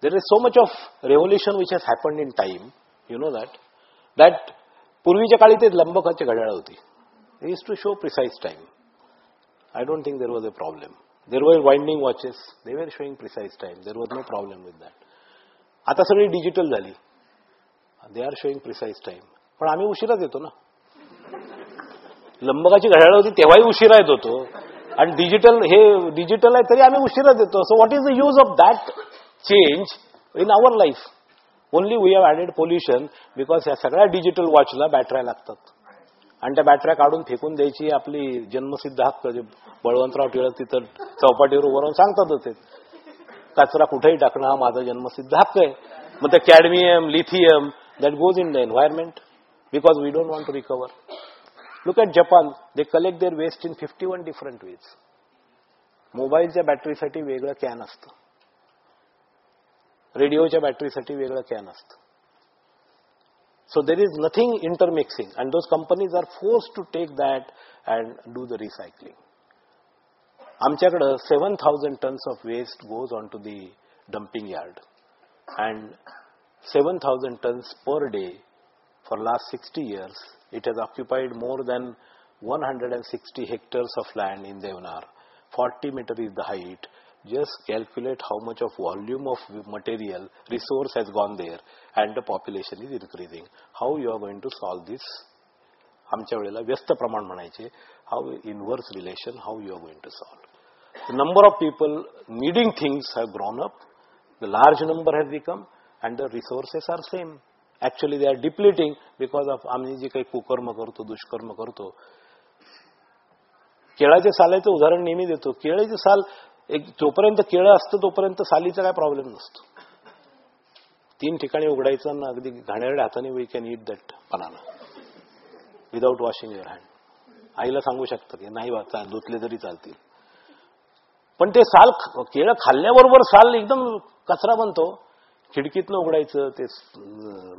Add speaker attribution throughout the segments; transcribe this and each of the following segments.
Speaker 1: There is so much of revolution which has happened in time. You know that पूर्वीच्या काळी ते लंबकाची घड्याळ होती. They used to show precise time. I don't think there was a problem. There were winding watches. They were showing precise time. There was no problem with that. आता सगळी digital झाली. They are showing precise time. पण आम्ही उशिराच येतो ना. लंबकाची घड्याळ होती तेव्हाही उशिरा येत होतो आणि डिजिटल आहे तरी आम्ही उशिराच येतो. So what is the use of that change in our life? Only we have added pollution because ह्या सगळ्या डिजिटल वॉचला बॅटऱ्या लागतात आणि त्या बॅटऱ्या काढून फेकून द्यायची आपली जन्मसिद्ध हक्क. जे बळवंतराव टिळक तिथं चौपाटीवर उभं राहून सांगतात ते कचरा कुठेही टाकणं हा माझा जन्मसिद्ध हक्क आहे. मग ते cadmium, lithium that goes in the environment because we don't want to recover. Look at Japan. They collect their waste in 51 different ways. मोबाईलच्या बॅटरीसाठी वेगळं कॅन असतं, रेडिओच्या बॅटरीसाठी वेगळं कॅन असतं. So there is nothing intermixing and those companies are forced to take that and do the recycling. आमच्याकडे 7,000 tons of waste goes onto the dumping yard and 7,000 tons per day for last 60 years. It has occupied more than 160 hectares of land in Deonar. 40 meters is the height. Just calculate how much of volume of material, resource has gone there and the population is increasing. How you are going to solve this? आमच्या वेळेला व्यस्त प्रमाण म्हणायचे. How inverse relation, how you are going to solve? The number of people needing things have grown up. The large number has become and the resources are same. Actually they are depleting because of आम्ही जे काही कुकर्म करतो, दुष्कर्म करतो. केळाच्या सालाचं उदाहरण नेहमी देतो. केळाचे साल जोपर्यंत केळं असतं तोपर्यंत सालीचा काय प्रॉब्लेम नसतो. 3 ठिकाणी उघडायचं ना अगदी घाणेरड्या हाताने we can eat that banana without washing your hand. आईला सांगू शकतं की नाही धुतले तरी चालतील. पण ते साल केळं खाल्ल्याबरोबर साल एकदम कचरा बनतो. खिडकीतनं उघडायचं ते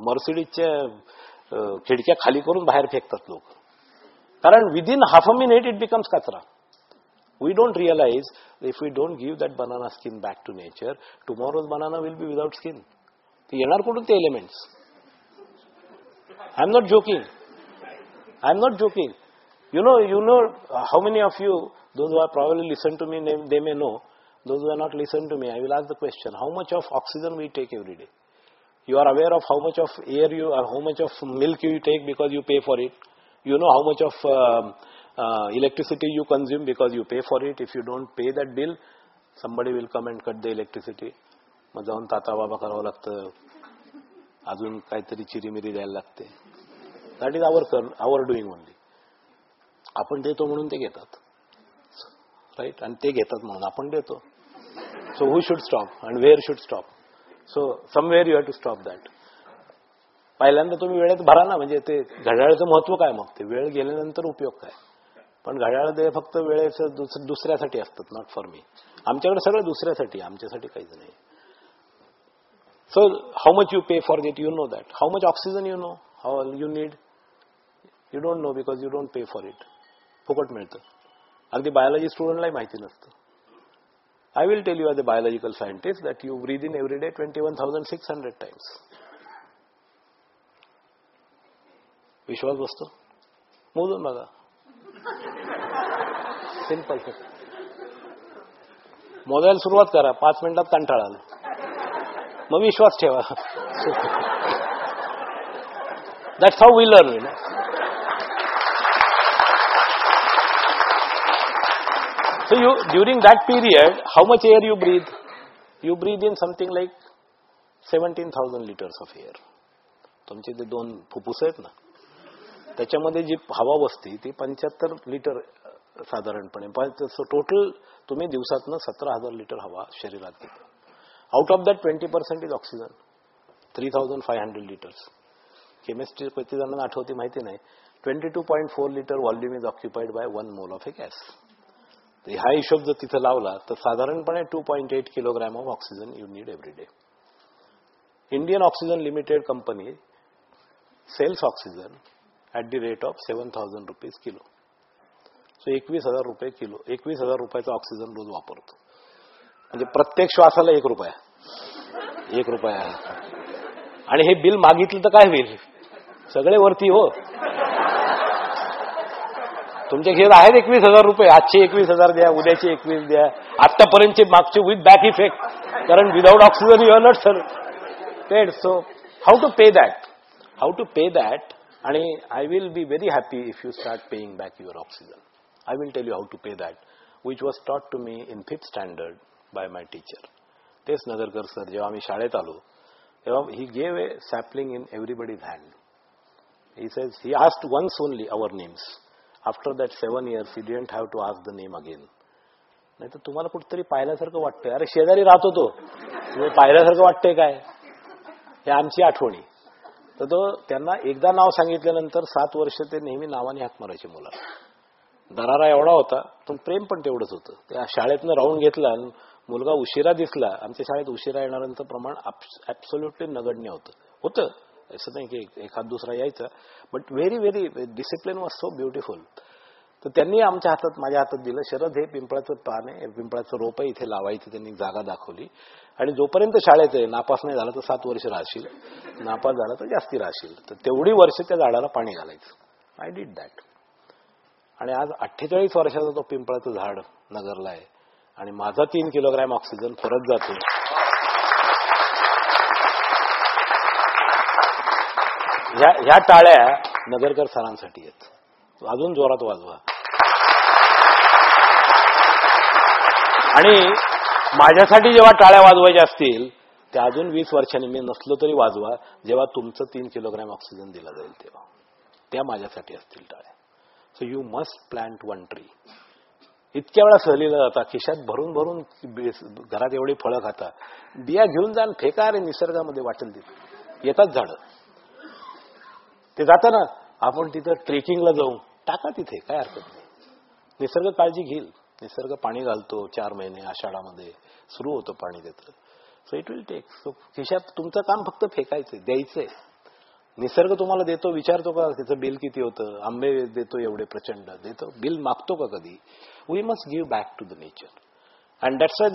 Speaker 1: मर्सिडीजच्या खिडक्या खाली करून बाहेर फेकतात लोक. कारण within half a minute it becomes कचरा. We don't realize if we don't give that banana skin back to nature tomorrow's banana will be without skin. ते येणार कुठून ते elements? I am not joking. You know how many of you, those who have probably listened to me, they may know. Those who have not listened to me, I will ask the question, how much of oxygen we take every day? You are aware of how much of air or how much of milk you take because you pay for it. You know how much of electricity you consume because you pay for it. If you don't pay that bill, somebody will come and cut the electricity. मग जाऊन ताता बाबा करावं लागतं, अजून काहीतरी चिरीमिरी द्यायला लागते. That is our doing only. आपण देतो म्हणून ते घेतात, राईट? आणि ते घेतात म्हणून आपण देतो. So who should stop and where should stop? So somewhere you have to stop that. पहिल्यांदा तुम्ही वेळेत भरा ना. म्हणजे ते घड्याळाचं महत्व काय? मग ते वेळ गेल्यानंतर उपयोग काय? पण घड्याळ ते फक्त वेळेचं दुसऱ्यासाठी असतात, नॉट फॉर मी. आमच्याकडे सगळं दुसऱ्यासाठी, आमच्यासाठी काहीच नाही. So how much you pay for it, you know that. How much oxygen you know how you need, you don't know because you don't pay for it. फुकट मिळतं. अगदी बायोलॉजी स्टुडंटलाही माहिती नसतं. I will tell you as a biological scientist that you breathe in every day 21,600 times. विश्वास बसतो? मोजून बघा. सिंपल. मोजायला सुरुवात करा, 5 मिनिटात कंटाळा आला, मग विश्वास ठेवा. That's how we learn. So during that period, how much air you breathe? You breathe in something like 17,000 liters of air. तुमचे ते 2 फुफ्फुस आहेत ना, त्याच्यामध्ये जी हवा बसते ती 75 लिटर साधारणपणे. टोटल तुम्ही दिवसातनं 17,000 लिटर हवा शरीरात घेता. Out of that 20% is oxygen, 3,500 litres. Chemistry किती जणांना आठवते माहिती नाही. 22.4 litre volume is occupied by 1 mole of A gas. हा हिशोब जर तिथं लावला तर साधारणपणे 2.8 kilogram of oxygen you need every day. Indian Oxygen Limited company sells oxygen at the rate of 7,000 rupees kilo. So 21,000 रुपये किलो, 21,000 रुपयाचा ऑक्सिजन रोज वापरतो. म्हणजे प्रत्येक श्वासाला 1 रुपया. 1 रुपया. आणि हे बिल मागितलं तर काय होईल, सगळे वरती हो. तुमच्या घेत आहेत 21,000 रुपये, आजचे 21,000 द्या, उद्याचे 21 द्या, आतापर्यंतचे मागचे विथ बॅक इफेक्ट, कारण without oxygen you are not sir paid. So how to pay that, आणि I will be very happy if you start paying back your oxygen. I will tell you how to pay that, which was taught to me in 5th standard by my teacher. तेच Nagarkar sir, जेव्हा आम्ही शाळेत आलो तेव्हा he gave a sapling in everybody's hand. He says he asked once only our names. After that 7 years he didn't have to ask the name again. नाही तर तुम्हाला कुठतरी पाहिल्यासारखं वाटतंय, अरे शेजारी राहतो तो, पाहिल्यासारखं वाटतंय काय, हे आमची आठवणी. तर तो त्यांना एकदा नाव सांगितल्यानंतर 7 वर्ष ते नेहमी नावाने हाक मारायचे मुलाला. दरारा एवढा होता, पण प्रेम पण तेवढंच होतं. त्या शाळेतनं राऊंड घेतला, मुलगा उशिरा दिसला. आमच्या शाळेत उशिरा येणाऱ्यांचं प्रमाण ऍब्सोल्युटली नगण्य होतं. असं नाही की एखाद दुसरा यायचा, but very very discipline was so beautiful. तर त्यांनी माझ्या हातात दिलं, शरद हे पिंपळाचं पान आहे, पिंपळाचं रोप आहे, इथे लावायचं. त्यांनी जागा दाखवली, आणि जोपर्यंत शाळेत आहे, नापास नाही झाला तर 7 वर्ष राहशील, नापास झाला तर जास्ती राहशील, तर तेवढी वर्ष त्या झाडाला पाणी घालायचं. I did that. आणि आज 48 वर्षाचा तो पिंपळाचं झाड नगरला आहे, आणि माझा 3 किलोग्रॅम ऑक्सिजन परत जातो. ह्या टाळ्या नगरकर सरांसाठी आहेत, अजून जोरात वाजवा. आणि माझ्यासाठी जेव्हा टाळ्या वाजवायच्या असतील त्या अजून 20 वर्षांनी, मी नसलो तरी वाजवा, जेव्हा तुमचं 3 किलोग्रॅम ऑक्सिजन दिला जाईल तेव्हा त्या माझ्यासाठी असतील टाळ्या. So you must plant 1 tree. इतक्या वेळा सहलीला जाता, खिशात भरून भरून घरात एवढी फळं खाता, बिया घेऊन जाण फेका, रे निसर्गामध्ये वाटेल तिथे येतात झाडं. ते जाताना आपण तिथं ट्रेकिंगला जाऊ, टाका तिथे, काय हरकत नाही. निसर्ग काळजी घेईल, निसर्ग पाणी घालतो. 4 महिने आषाढामध्ये सुरू होतं पाणी देतं. So it will take. So खिशात तुमचं काम फक्त फेकायचंय, द्यायचंय. निसर्ग तुम्हाला देतो, विचारतो का त्याचं बिल किती होतं, आंबे देतो एवढे प्रचंड, देतो, बिल मागतो का कधी. We must give back to the nature, and that's why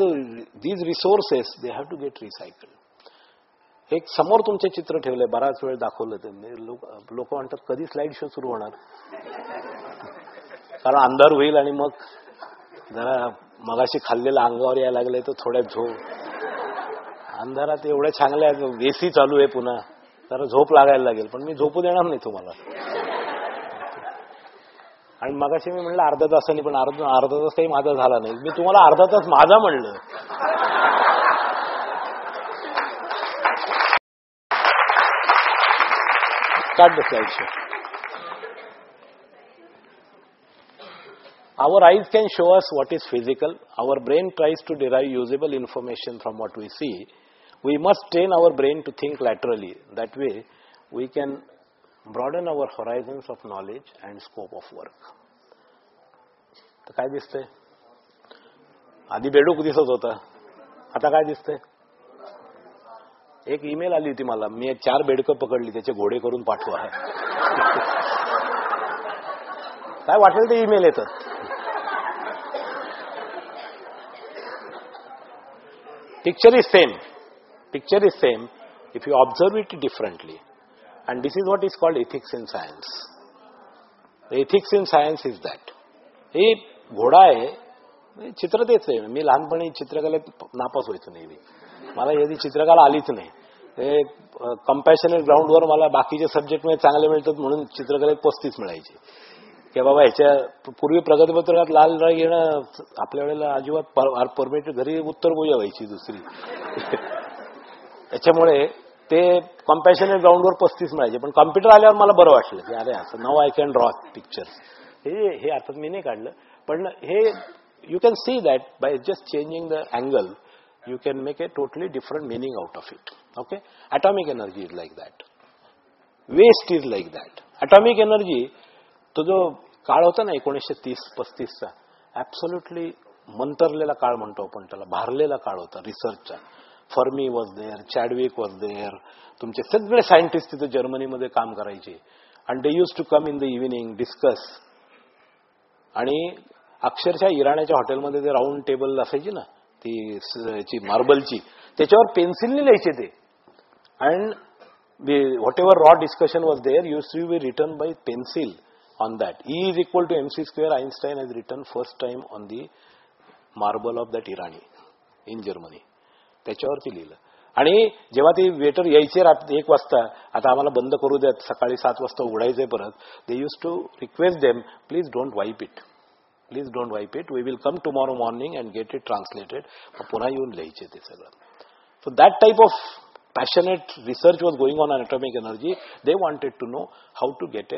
Speaker 1: these resources they have to get recycled. एक समोर तुमचे चित्र ठेवलंय, बराच वेळ दाखवलं ते, लोक म्हणतात कधी स्लाइड शो सुरू होणार, कारण अंधार होईल आणि मग जरा मगाशी खाल्लेलं अंगावर यायला लागलंय, तर थोड्या अंधारात एवढ्या चांगल्या एसी चालू आहे, पुन्हा जरा झोप लागायला लागेल, पण मी झोपू देणार नाही तुम्हाला. आणि मगाशी मी म्हणलं अर्धा तासांनी, पण अर्धा तास काही माझा झाला नाही. मी तुम्हाला अर्धा तास माझा म्हणलं. Start the slideshow. Our eyes can show us what is physical. Our brain tries to derive usable information from what we see. We must train our brain to think laterally. That way, we can broaden our horizons of knowledge and scope of work. तर काय दिसतंय? आधी बेडूक दिसत होता, आता काय दिसतंय? एक ईमेल आली होती मला, मी 4 बेडकं पकडली, त्याचे घोडे करून पाठवा. काय वाटेल ते ईमेल येतात. Picture is same if you observe it differently, and this is what is called ethics in science. The ethics in science is that हे घोडा आहे, चित्र तेच आहे. मी लहानपणी चित्रकलेत नापास व्हायचो नेहमी, मला याची चित्रकला आलीच नाही. ते कंपॅशनेट ग्राउंडवर मला बाकीच्या सब्जेक्टमध्ये चांगले मिळतात म्हणून चित्रकलेत 35 मिळायचे. की बाबा ह्याच्या पूर्वी प्रगतीपत्रकात लाल रंग येणं आपल्या वेळेला अजिबात परमिट, घरी उत्तर बोजा व्हायची दुसरी. त्याच्यामुळे ते कंपॅशनेट ग्राउंडवर 35 मिळायचे. पण कॉम्प्युटर आल्यावर मला बरं वाटलं की अरे असं नाव आय कॅन ड्रॉ पिक्चर्स. हे अर्थात मी नाही काढलं, पण हे you can see that by just changing the angle you can make a totally different meaning out of it. Okay, atomic energy is like that, waste is like that. Atomic energy, तो जो काळ होता ना 1930-35 चा, absolutely मंतरलेला काळ म्हणतो आपण त्याला, भारलेला काळ होता रिसर्चचा. Fermi was there, Chadwick was there, तुमचे सगळे सायंटिस्ट तिथे जर्मनीमध्ये काम करायचे. आणि they used to come in the evening discuss. आणि अक्षरशः इराण्याच्या हॉटेलमध्ये ते राऊंड टेबल असायची ना, ती मार्बलची, त्याच्यावर पेन्सिलने लिहायचे ते. And whatever raw discussion was there used to be written by pencil on that. E is equal to mc square Einstein has written first time on the marble of that Irani in Germany. त्याच्यावरती लिहिलं. आणि जेव्हा ते waiter यायचे 1 वाजता, आता आम्हाला बंद करू द्यात, सकाळी 7 वाजता उघडायचंय परत, they used to request them, please don't wipe it, please don't wipe it, we will come tomorrow morning and get it translated. पुन्हा येऊन लिहायचे ते सगळं. So that type of passionate research was going on atomic energy. They wanted to know how to get a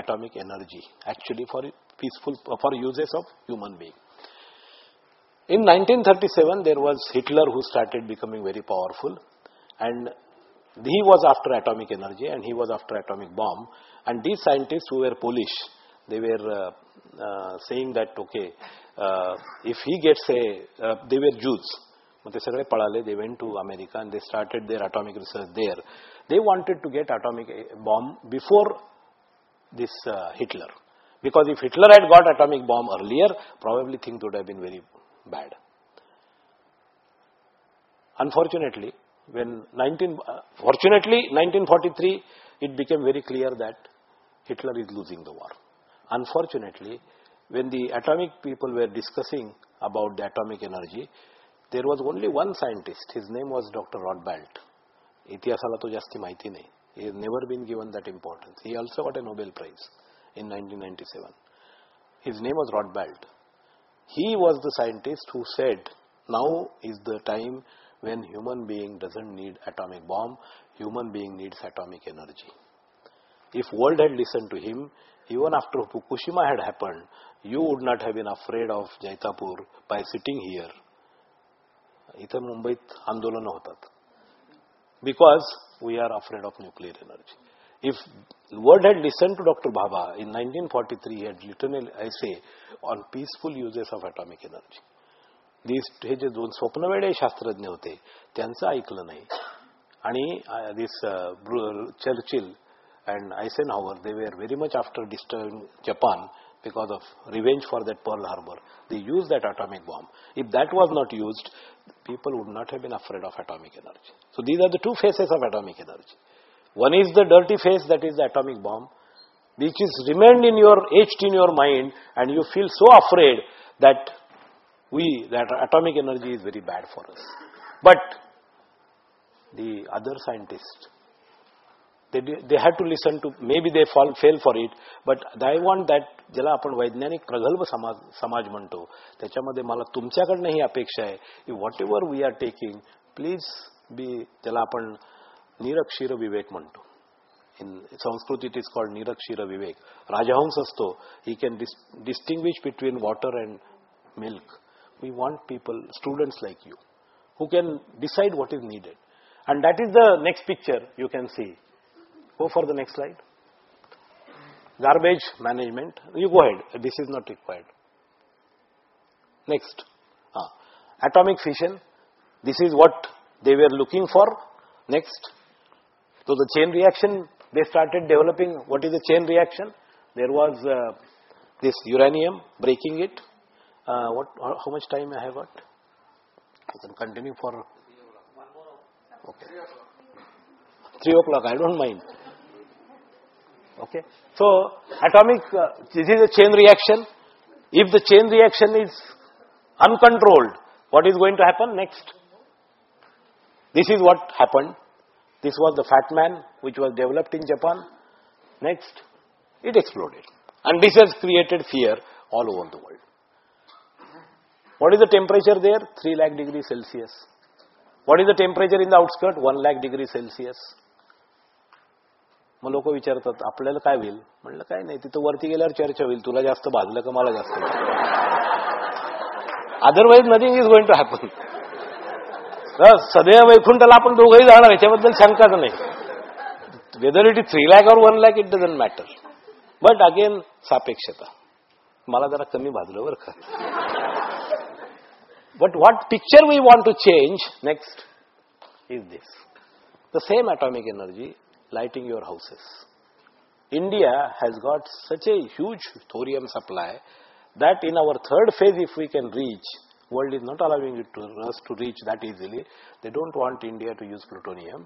Speaker 1: atomic energy actually for peaceful, for uses of human being. In 1937 there was Hitler who started becoming very powerful, and he was after atomic energy and he was after atomic bomb. And these scientists who were Polish, they were saying that okay, if he gets they were Jews. They sagale padale, they went to America and they started their atomic research there. They wanted to get atomic bomb before this Hitler, because if Hitler had got atomic bomb earlier, probably things would have been very bad. Unfortunately, fortunately 1943 it became very clear that Hitler is losing the war. Unfortunately, when the atomic people were discussing about the atomic energy, there was only one scientist. His name was Dr. Rodbalt. इतिहासाला तो जास्ती माहिती नाही. He has never been given that importance. He also got a Nobel Prize in 1997. His name was Rodbalt. He was the scientist who said, now is the time when human being doesn't need atomic bomb, human being needs atomic energy. If world had listened to him, even after Fukushima had happened, you would not have been afraid of Jaitapur by sitting here. इथं मुंबईत आंदोलन होतात, because we are afraid of nuclear energy. If the world had listened to Dr. Bhabha in 1943, he had written an essay on peaceful uses of atomic energy. हे जे 2 स्वप्नवेडे शास्त्रज्ञ होते त्यांचं ऐकलं नाही. आणि this Churchill and Eisenhower, they were very much after destroying Japan because of revenge for that Pearl Harbor. They used that atomic bomb. If that was not used, people would not have been afraid of atomic energy. So these are the 2 faces of atomic energy. One is the dirty face, that is the atomic bomb, which is remained in your, etched in your mind, and you feel so afraid that that atomic energy is very bad for us. But the other scientists, they had to listen to, maybe they fail for it, but I want that, ज्याला आपण वैज्ञानिक प्रगल्भ समाज म्हणतो, त्याच्यामध्ये मला तुमच्याकडनं ही अपेक्षा आहे की whatever we are taking, please be, त्याला आपण निरक्षीर विवेक म्हणतो. In Sanskrit it is called निरक्षीर विवेक. राजहंस असतो, he can distinguish between water and milk. We want people, students like you, who can decide what is needed. And that is the next picture you can see. Go for the next slide. Garbage management. You go ahead. This is not required. Next. Atomic fission. This is what they were looking for. Next. So the chain reaction, they started developing. What is the chain reaction? There was this uranium, breaking it. How much time I have got? I can continue for... Okay. 3 o'clock, I don't mind. Okay. So, atomic, this is a chain reaction. If the chain reaction is uncontrolled, what is going to happen next? This is what happened. This was the Fat Man, which was developed in Japan. Next, it exploded. And this has created fear all over the world. What is the temperature there? 3 lakh degrees Celsius. What is the temperature in the outskirt? 1 lakh degrees Celsius. मग लोक विचारतात आपल्याला काय होईल? म्हणलं काय नाही, तिथं वरती गेल्यावर चर्चा होईल, तुला जास्त भाजलं का मला जास्त. Otherwise nothing is going to happen. सदैव वैकुंठाला आपण दोघंही जाणार, याच्याबद्दल शंकाच नाही. Whether it is 3 lakh or 1 lakh, it doesn't matter. But again सापेक्षता, मला जरा कमी भाजलं बरं का. But what picture we want to change next is this. The same atomic energy lighting your houses. India has got such a huge thorium supply that in our 3rd phase, if we can reach World is not allowing us to reach that easily. They don't want India to use plutonium.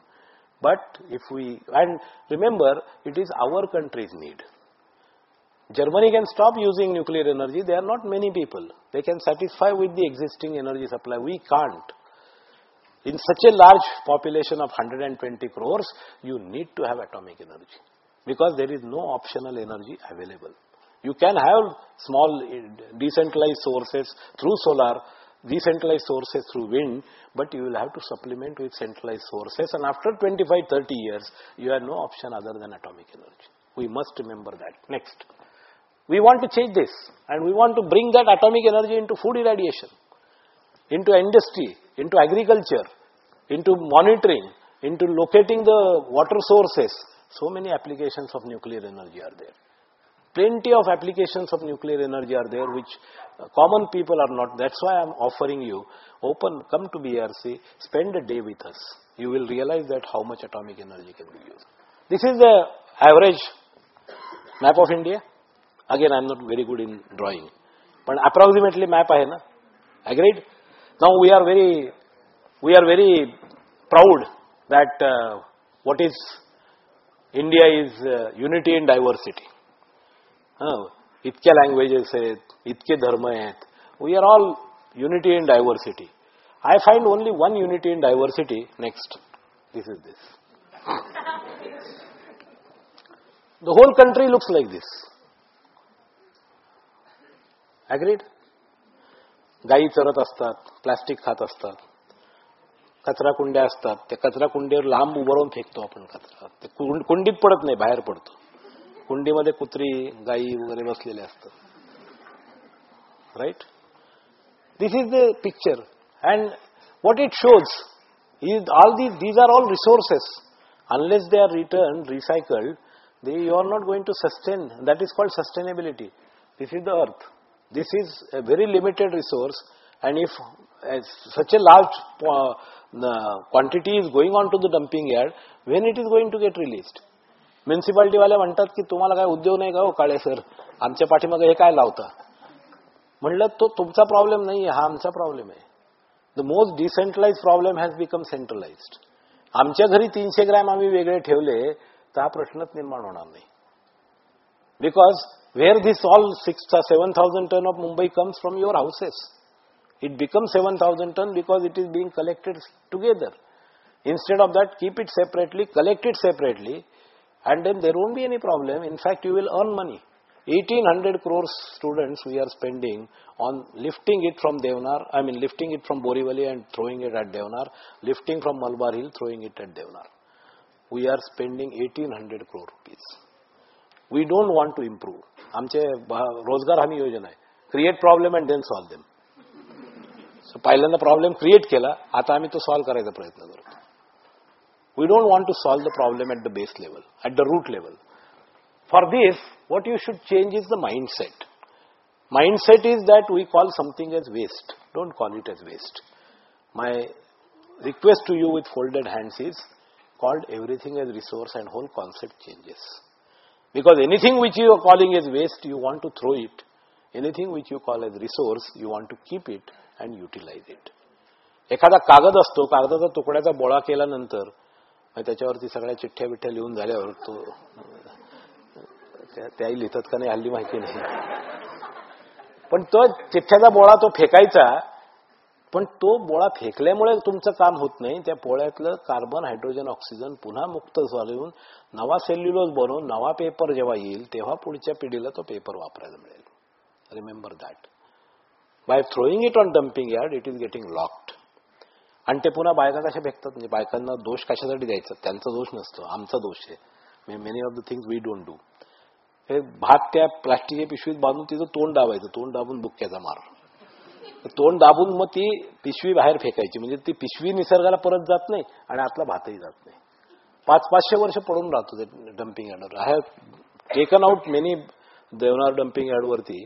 Speaker 1: But if we, and remember, it is our country's need. Germany can stop using nuclear energy. There are not many people. They can satisfy with the existing energy supply. We can't. In such a large population of 120 crores, you need to have atomic energy. Because there is no optional energy available. You can have small decentralized sources through solar, decentralized sources through wind, but you will have to supplement with centralized sources, and after 25-30 years, you have no option other than atomic energy. We must remember that. Next. We want to change this, and we want to bring that atomic energy into food irradiation, into industry, into agriculture, into monitoring, into locating the water sources. So many applications of nuclear energy are there. Plenty of applications of nuclear energy are there which common people are not. That's why I am offering you, come to BRC, spend a day with us. You will realize that how much atomic energy can be used. This is the average map of India. Again, I am not very good in drawing. But approximately map hai na? Agreed? Now we are very proud that what is India is unity in diversity. इतक्या languages आहेत, इतके धर्म आहेत. We are all unity in diversity. I find only one unity in diversity. Next. This is this. The whole country looks like this. Agreed? गायी चरत असतात, plastic खात असतात, कचरा कुंड्या असतात. त्या कचरा कुंडीवर लांब उभं राहून फेकतो आपण कचरा. ते कुंडीत पडत नाही, बाहेर पडतो. कुंडीमध्ये कुत्री, गायी वगैरे बसलेले असतात. Right? This is the picture. And what it shows is these are all resources. Unless they are returned, recycled, you are not going to sustain. That is called sustainability. This is the earth. This is a very limited resource, and if such a large quantity is going on to the dumping yard, when it is going to get released? Municipality वाले म्हणतात की तुम्हाला काय उद्योग नाही का हो काळे sir, आमच्या पाठीमागे हे काय लावता. म्हणलं तो तुमचा प्रॉब्लेम नाही, हा आमचा प्रॉब्लेम आहे. The most decentralized problem has become centralized. आमच्या घरी 300 ग्रॅम आम्ही वेगळे ठेवले तर हा प्रश्नच निर्माण होणार नाही. Because where this all 7,000 ton of Mumbai comes from your houses. It becomes 7,000 ton because it is being collected together. Instead of that, keep it separately, collect it separately, and then there won't be any problem. In fact, you will earn money. 1,800 crores students we are spending on lifting it from Deonar, lifting it from Borivali and throwing it at Deonar, lifting from Malabar Hill, throwing it at Deonar. We are spending 1,800 crore rupees. We don't want to improve. आमचे रोजगार हमी योजना आहे. Create problem and then solve them. So पहिल्यांदा problem create केला, आता आम्ही तो सॉल्व करायचा प्रयत्न करतो. We don't want to solve the problem at the base level, at the root level. For this what you should change is the mindset. Mindset is that we call something as waste. Don't call it as waste. My request to you with folded hands is called everything as resource, and whole concept changes. Because anything which you are calling as waste, you want to throw it. Anything which you call as resource, you want to keep it and utilize it. एखादा कागद असतो, कागदाचा तुकड्याचा बोळा केल्यानंतर त्याच्यावरती सगळ्या चिठ्ठ्या बिठ्ठ्या लिहून झाल्यावर तो त्याही लिहितात का नाही हल्ली माहिती नाही, पण तो चिठ्ठ्याचा बोळा तो फेकायचा. पण तो बोळा फेकल्यामुळे तुमचं काम होत नाही. त्या पोळ्यातलं कार्बन, हायड्रोजन, ऑक्सिजन पुन्हा मुक्त झालं, नवा सेल्युलोज बनवून नवा पेपर जेव्हा येईल तेव्हा पुढच्या पिढीला तो पेपर वापरायला मिळेल. Remember that. By throwing it on dumping yard it is getting locked. आणि ते पुन्हा बायका कशा फेकतात, म्हणजे बायकांना दोष कशासाठी द्यायचा, त्यांचा दोष नसतो, आमचा दोष आहे. Many of the things we don't do. हे भात त्या प्लास्टिकच्या पिशवीत बांधून तिचं तोंड दाबायचं, तोंड दाबून बुक्क्याचा मार, तोंड दाबून मग ती पिशवी बाहेर फेकायची. म्हणजे ती पिशवी निसर्गाला परत जात नाही आणि आतला भातही जात नाही. 500-500 वर्ष पडून राहतो ते डम्पिंग यार्डवर. I have taken out many Deonar dumping यार्डवरती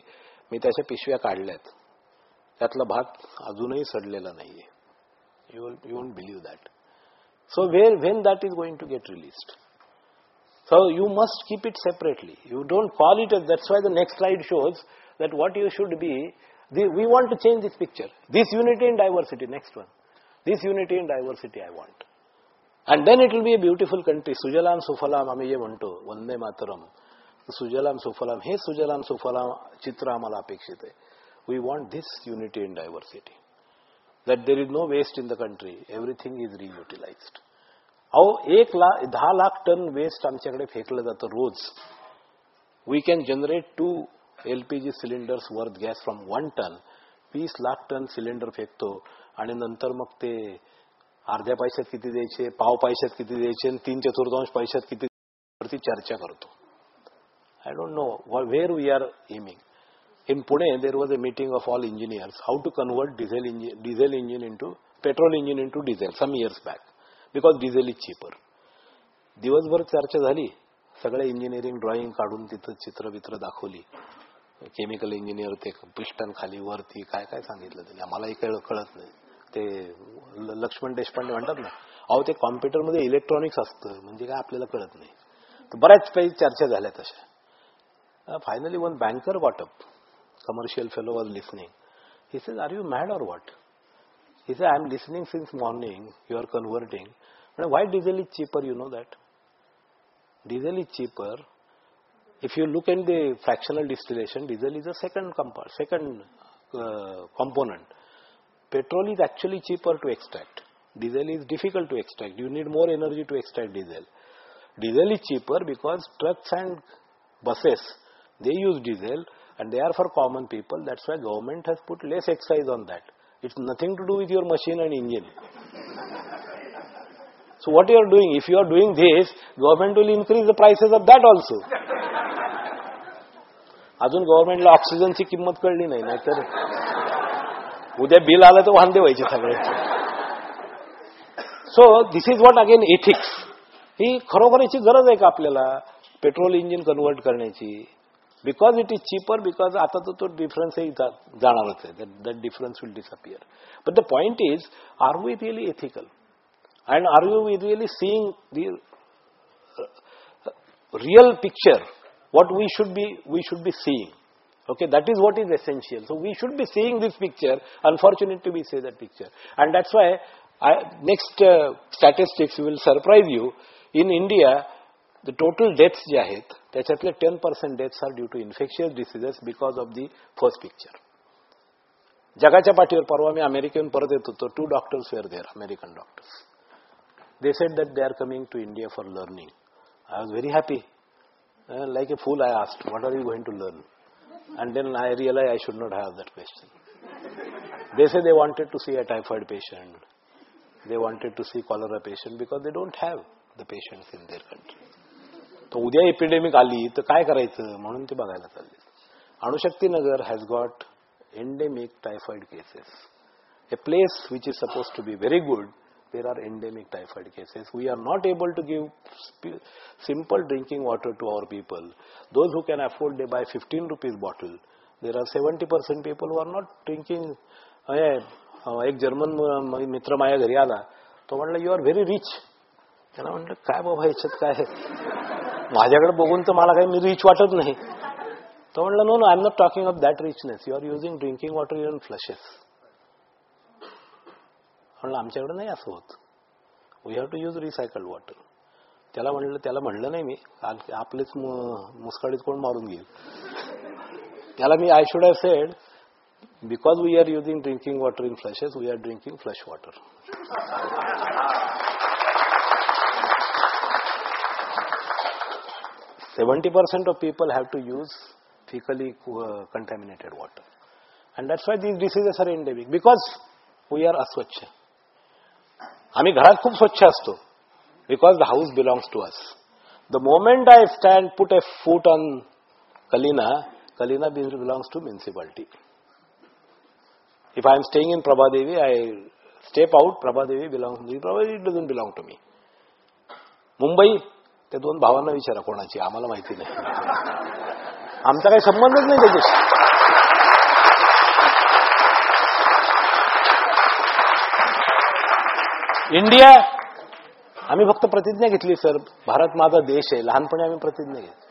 Speaker 1: मी त्याच्या पिशव्या काढल्यात. त्यातला भात अजूनही सडलेला नाहीये. You won't believe that. So when that is going to get released. So you must keep it separately. You don't call it as, that's why the next slide shows that what you should be, We want to change this picture. This unity and diversity, next one. This unity and diversity I want. And then it will be a beautiful country. Sujalam Sufalam आम्ही जे म्हणतो Vande Mataram. Sujalam Sufalam हे Sujalam Sufalam चित्र आम्हाला अपेक्षित आहे. We want this unity and diversity. That there is no waste in the country. Everything is reutilized. अहो 10 lakh ton waste आमच्याकडे फेकलं जातं रोज. We can generate 2 LPG cylinders worth gas from 1 ton. 20 lakh ton cylinder फेकतो आणि नंतर मग ते अर्ध्या पैशात किती द्यायचे, पाव पैशात किती द्यायचे आणि 3/4 पैशात किती वरती चर्चा करतो. I don't know where we are aiming. In Pune, there was a meeting of all engineers how to convert diesel engine into petrol engine into diesel some years back because diesel is cheaper. दिवसभर चर्चा झाली. सगळे engineering drawing काढून तिथं चित्र दाखवली. Chemical engineer ते piston खाली वरती काय काय सांगितलं त्यांनी आम्हालाही कळत नाही. ते लक्ष्मण देशपांडे म्हणतात ना अहो ते कॉम्प्युटरमध्ये इलेक्ट्रॉनिक्स असतं म्हणजे काय आपल्याला कळत नाही. तर बऱ्याच काही चर्चा झाल्या तशा. Finally one banker got up. Commercial fellow was listening. He says, are you mad or what? He said, I am listening since morning. You are converting. But why diesel is cheaper? You know that? Diesel is cheaper. If you look at the fractional distillation, diesel is a second component. Petrol is actually cheaper to extract. Diesel is difficult to extract. You need more energy to extract diesel. Diesel is cheaper because trucks and buses, they use diesel and they are for common people. That's why government has put less excise on that. It's nothing to do with your machine and engine. So what you are doing, if you are doing this, government will increase the prices of that also. अजून गव्हर्नमेंटला ऑक्सिजनची किंमत कळली नाही, नाहीतर उद्या bill आलं तर वांदे व्हायचे सगळ्याचे. So this is what again ethics. ही खरोखर याची गरज आहे का आपल्याला पेट्रोल इंजिन कन्वर्ट करण्याची? Because it is cheaper, because आता तो डिफरन्सही जाणारच आहे. That difference will disappear. But the point is, are we really ethical and are you really seeing the real picture what we should be seeing? Okay, that is what is essential. So we should be seeing this picture. Unfortunately we say that picture, and that's why next statistics will surprise you. In India the total deaths जे आहेत त्याच्यातले 10% deaths are due to infectious diseases because of the first picture. जगाच्या पाठीवर परवा मी अमेरिकेहून परत येत होतो. 2 doctors were there, American doctors. They said that they are coming to India for learning. I was very happy. Like a fool I asked, what are you going to learn? And then I realized I should not have that question. They said they wanted to see a typhoid patient. They wanted to see cholera patient because they don't have the patients in their country. तो उद्या epidemic आली तर काय करायचं म्हणून ते बघायला चालले. अणुशक्तीनगर has got endemic typhoid cases. A place which is supposed to be very good, there are endemic typhoid cases. We are not able to give simple drinking water to our people. Those who can afford, they buy 15 rupees bottle. There are 70% people who are not drinking. एक German मित्र माझ्या घरी आला, तो म्हणला you R very rich. त्याला म्हटलं काय बाबा ह्याच्यात काय, माझ्याकडे बघून तर मला काही मी रिच वाटत नाही. तो म्हणला no I am not talking of that richness. You are using drinking water in flushes. म्हणलं आमच्याकडे नाही असं होत. We have to use recycled water. त्याला म्हणलं नाही मी, आपलेच मुस्काडीत कोण मारून घेईल. त्याला मी I should have said, because we are using drinking water in flushes, we are drinking flush water. 70% of people have to use fecally contaminated water. And that's why these diseases are endemic. Because we are aswachha. आम्ही घरात खूप स्वच्छ असतो because the house belongs to us. The moment I put a foot on Kalina belongs to municipality. If I am staying in Prabhadevi, I step out, Prabhadevi doesn't belong to me. Mumbai, ते 2 भावांना विचारा कोणाची, आम्हाला माहिती नाही. आमचा काही संबंधच नाही त्याच्याशी. इंडिया, आम्ही फक्त प्रतिज्ञा घेतली सर, भारत माझा देश आहे. लहानपणी आम्ही प्रतिज्ञा घेतली.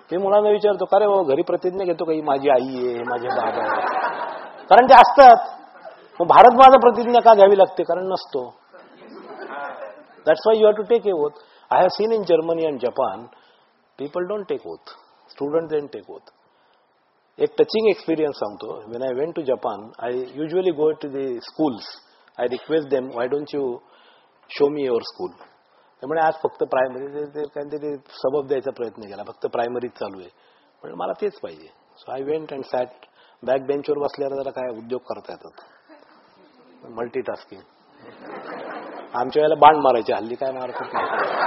Speaker 1: ते मुलांना विचारतो, का रे घरी प्रतिज्ञा घेतो, काही माझी आई आहे, माझे बाबा आहे. कारण ते असतात. मग भारत माझा प्रतिज्ञा का घ्यावी लागते? कारण नसतो. That's why you have to take a oath. I have seen in Germany and Japan, people don't take oath. Students don't take oath. एक टचिंग एक्सपिरियन्स सांगतो. When I went to Japan, I usually go to the schools. I request them, why don't you show me your school? त्यामुळे आज फक्त primary काहीतरी सबब द्यायचा प्रयत्न केला. फक्त प्रायमरीच चालू आहे. म्हणजे मला तेच पाहिजे. So I went and sat. Back बेंचवर बसल्यावर जरा काय उद्योग करता येतात. मल्टीटास्किंग. आमच्या वेळेला बाण मारायचे, हल्ली काय मारतात नाही.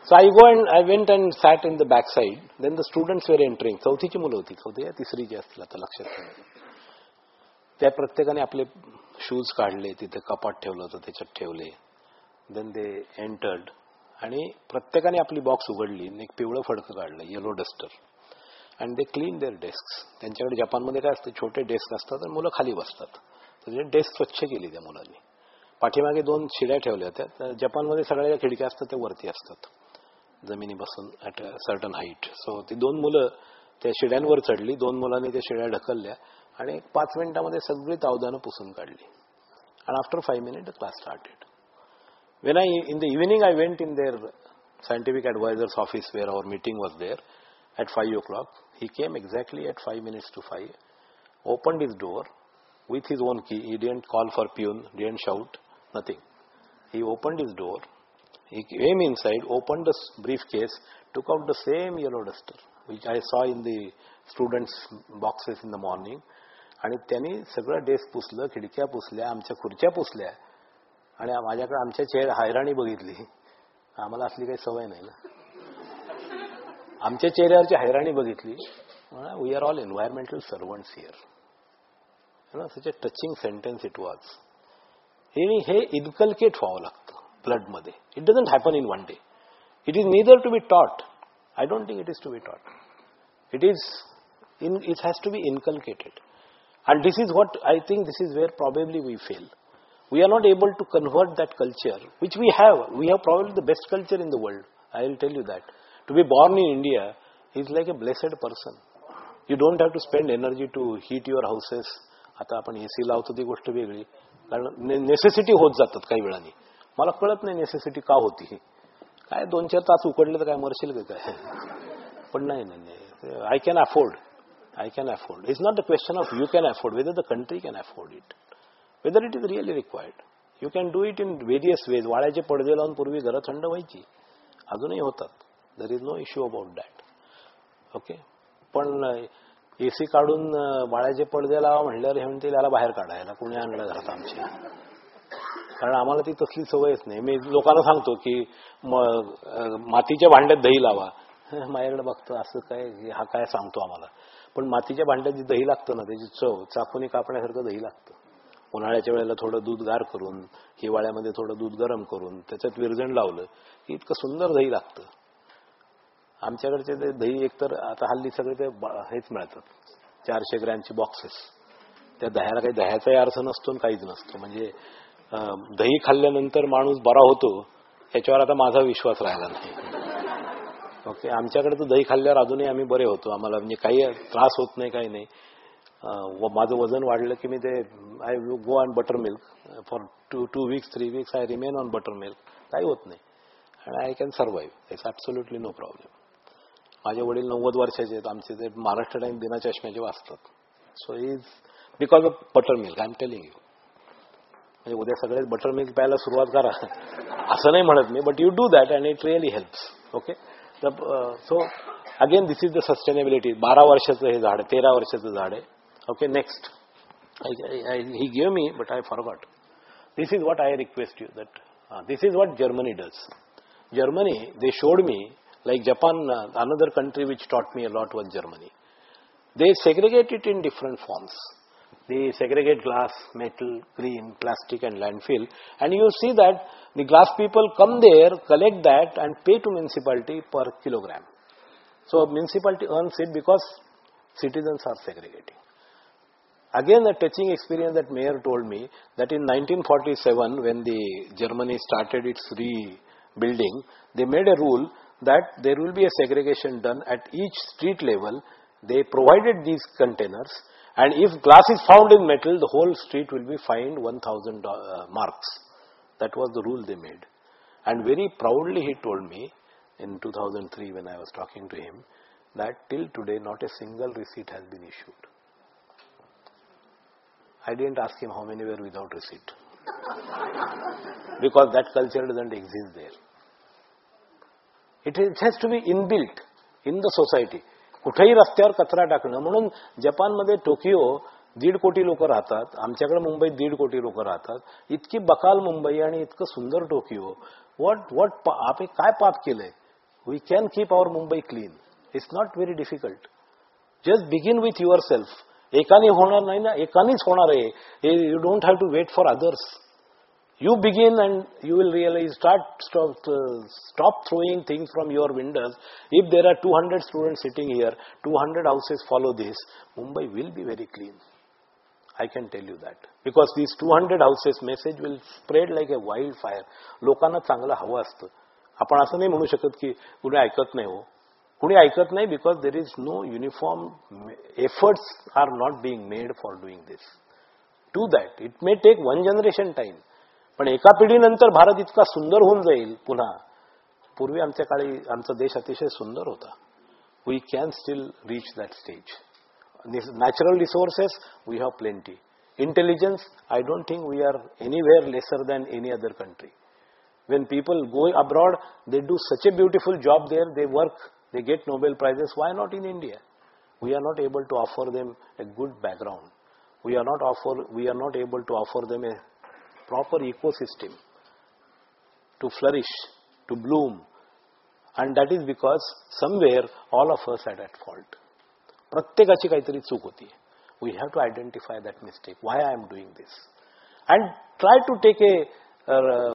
Speaker 1: So I went and sat in the back side. Then the students were entering. चौथीची मुलं होती. चौथी या तिसरीची असतील आता लक्षात नाही. त्या प्रत्येकाने आपले शूज काढले, तिथे कपाट ठेवलं होतं त्याच्यात ठेवले. देन दे एंटर्ड आणि प्रत्येकाने आपली बॉक्स उघडली. एक पिवळं फडकं काढलं, yellow duster. And they clean their desk. त्यांच्याकडे जपानमध्ये काय असतं, छोटे डेस्क असतात आणि मुलं खाली बसतात. तर डेस्क स्वच्छ केली त्या मुलांनी. पाठीमागे 2 शिड्या ठेवल्या होत्या. जपानमध्ये सगळ्या खिडक्या असतात त्या वरती असतात, जमिनीपासून at a certain height. So ती 2 मुलं त्या शिड्यांवर चढली. 2 मुलांनी त्या शिड्या ढकलल्या आणि 5 मिनिटांमध्ये सगळी तावदानं पुसून काढली. And after 5 minutes the class started. When in the evening I went in their scientific advisor's office where our meeting was there at 5 o'clock. He came exactly at 5 minutes to 5, opened his door with his own key. He didn't call for peon, didn't shout, nothing. He opened his door. He came inside, opened the briefcase, took out the same yellow duster which I saw in the students' boxes in the morning. आणि त्यांनी सगळं desk पुसलं, खिडक्या पुसल्या, आमच्या खुर्च्या पुसल्या. आणि माझ्याकडे आमच्या चेहरा हैराणी बघितली. आम्हाला असली काही सवय नाही ना. आमच्या चेहऱ्यावरची हैराणी बघितली. We are all environmental servants here. Such a touching sentence it was. हे इन्कल्केट व्हावं लागतं ब्लडमध्ये. It doesn't happen in one day. It is neither to be taught. I don't think it is to be taught. It has to be inculcated. And this is what I think, this is where probably we fail. We are not able to convert that culture, which we have. We have probably the best culture in the world. I will tell you that. To be born in India is like a blessed person. You don't have to spend energy to heat your houses. आता आपण AC लावतो ती गोष्ट वेगळी. कारण necessity होत जातात काही वेळानी. मला कळत नाही नेसेसिटी का होती. काय 2-4 तास उकडले तर काय मरशील का काय. पण नाही. I can afford. It's not the question of you can afford, whether the country can afford it, whether it is really required. You can do it in various ways. वाळ्याचे पडदे लावून पूर्वी घरं थंड व्हायची, अजूनही होतात. There is no issue about that. Okay. पण AC काढून वाळ्याचे पडदे लावा म्हणल्यावर हे म्हणतील याला बाहेर काढायला कोणी आणलं घरात आमच्या. कारण आम्हाला ती तसली सवयच नाही. मी लोकांना सांगतो की मातीच्या भांड्यात दही लावा. माझ्याकडे बघतो असं काय, हा काय सांगतो आम्हाला. पण मातीच्या भांड्यात जी दही लागतं ना, त्याची चव चाकूने कापण्यासारखं दही लागतं. उन्हाळ्याच्या वेळेला थोडं दूध गार करून, हिवाळ्यामध्ये थोडं दूध गरम करून त्याच्यात विरजण लावलं की इतकं सुंदर दही लागतं. आमच्याकडचे ते दही एकतर आता हल्ली सगळे ते हेच मिळतात, 400 ग्रॅमची बॉक्सेस. त्या दह्याला काही दह्याचाही अर्थ नसतो आणि काहीच नसतो. म्हणजे दही खाल्ल्यानंतर माणूस बरा होतो याच्यावर आता माझा विश्वास राहिला नाही. ओके. आमच्याकडे तर दही खाल्ल्यावर अजूनही आम्ही बरे होतो. आम्हाला म्हणजे काही त्रास होत नाही, काही नाही. माझं वजन वाढलं की मी ते I go on butter milk for 2 weeks 3 weeks. I remain on butter milk. काही होत नाही. आणि I can survive. It's absolutely no problem. माझे वडील 90 वर्षाचे आहेत. आमचे ते महाराष्ट्र टाइम बिना चष्म्याचे वाचतात. So is because of butter milk. I am telling you. म्हणजे उद्या सगळेच बटर मिल्क प्यायला सुरुवात करा असं नाही म्हणत मी, but you do that and it really helps. Okay. So again this is the sustainability. 12 वर्षाचं हे झाड, 13 वर्षाचं झाड आहे. Okay. Next he give me but I forgot. This is what I request you that this is what Germany does. Germany, they showed me like Japan. Another country which taught me a lot was Germany. They segregate it in different forms. They segregate glass, metal, green, plastic and landfill. And you see that the glass people come there, collect that and pay to municipality per kilogram. So municipality earns it because citizens are segregating. Again, a touching experience that mayor told me that in 1947 when the Germany started its rebuilding, they made a rule that there will be a segregation done at each street level. They provided these containers And if glass is found in metal, the whole street will be fined 1,000 marks. That was the rule they made. And very proudly he told me in 2003 when I was talking to him that till today not a single receipt has been issued. I didn't ask him how many were without receipt. Because that culture doesn't exist there. It has to be inbuilt in the society. कुठेही रस्त्यावर कचरा टाकणं. म्हणून जपानमध्ये Tokyo 1.5 कोटी लोक राहतात. आमच्याकडे मुंबईत 1.5 कोटी लोक राहतात. इतकी बकाल मुंबई आणि इतकं सुंदर टोकियो. आपण काय पाप केलंय? We can keep our Mumbai clean. It's not very difficult. Just begin with yourself. एकाने होणार नाही ना, एकानेच होणार आहे. You don't have to wait for others. You begin and you will realize, stop throwing things from your windows. If there are 200 students sitting here, 200 houses follow this, Mumbai will be very clean. I can tell you that. Because these 200 houses message will spread like a wildfire. लोकांना चांगलं हवं असतं. आपण असं नाही म्हणू शकत की कुणी ऐकत नाही हो. कुणी ऐकत नाही because there is no uniform efforts are not being made for doing this. Do that. It may take one generation time. पण एका पिढीनंतर भारत इतका सुंदर होऊन जाईल पुन्हा. पूर्वी आमच्या काळी आमचा देश अतिशय सुंदर होता. We can still reach that stage. Natural resources, we have plenty. Intelligence, I don't think we are anywhere lesser than any other country. When people go abroad, they do such a beautiful job there, they work, they get Nobel Prizes. Why not in India? We are not able to offer them a good background. We are not able to offer them a proper ecosystem to flourish, to bloom. And that is because somewhere all of us are at fault. प्रत्येकाची काहीतरी चूक होती. We have to identify that mistake. Why I am doing this? And try to take a